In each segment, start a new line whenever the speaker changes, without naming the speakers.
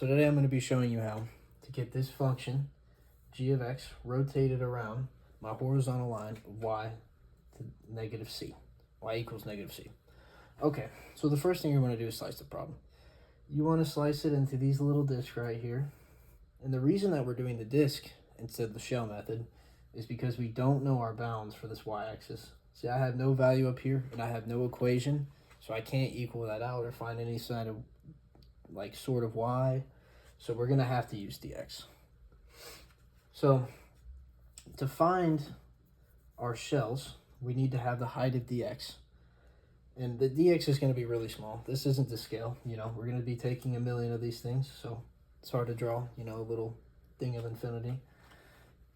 So today I'm going to be showing you how to get this function, g of x, rotated around my horizontal line of y to negative c, y equals negative c. Okay, so the first thing you want to do is slice the problem. You want to slice it into these little discs right here. And the reason that we're doing the disc instead of the shell method is because we don't know our bounds for this y-axis. See, I have no value up here and I have no equation, so I can't equal that out or find any side of like sort of y. So we're gonna have to use dx. So to find our shells, we need to have the height of dx. And the dx is going to be really small. This isn't the scale, you know, we're going to be taking 1,000,000 of these things, so it's hard to draw, you know, a little thing of infinity.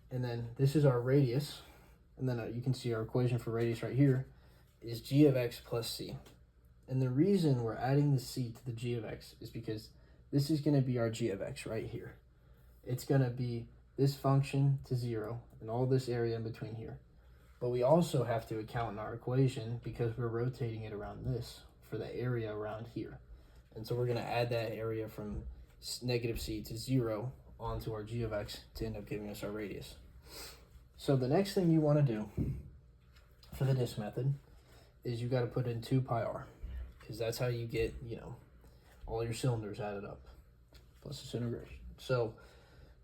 And then this is our radius, and then you can see our equation for radius right here is g of x plus c. And the reason we're adding the c to the g of x is because this is going to be our g of x right here. It's going to be this function to 0 and all this area in between here. But we also have to account in our equation because we're rotating it around this for the area around here. And so we're going to add that area from negative c to 0 onto our g of x to end up giving us our radius. So the next thing you want to do for the disc method is you got to put in 2 pi r, because that's how you get, you know, all your cylinders added up plus this integration. So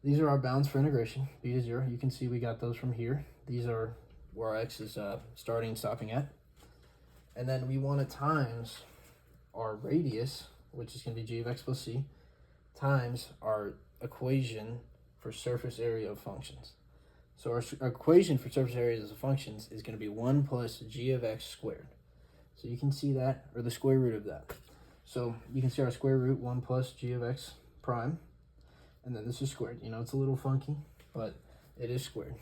these are our bounds for integration, b to 0. You can see we got those from here. These are where our x is starting and stopping at. And then we want to times our radius, which is going to be g of x plus c, times our equation for surface area of functions. So our equation for surface areas of functions is going to be 1 plus g of x squared. So you can see that, or the square root of that. So you can see our square root, 1 plus g of x prime, and then this is squared. You know, it's a little funky, but it is squared.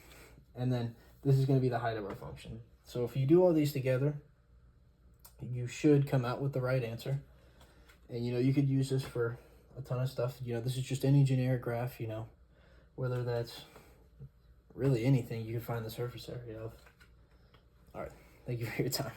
And then this is going to be the height of our function. So if you do all these together, you should come out with the right answer. And, you know, you could use this for a ton of stuff. You know, this is just any generic graph, you know, whether that's really anything you can find the surface area of. All right. Thank you for your time.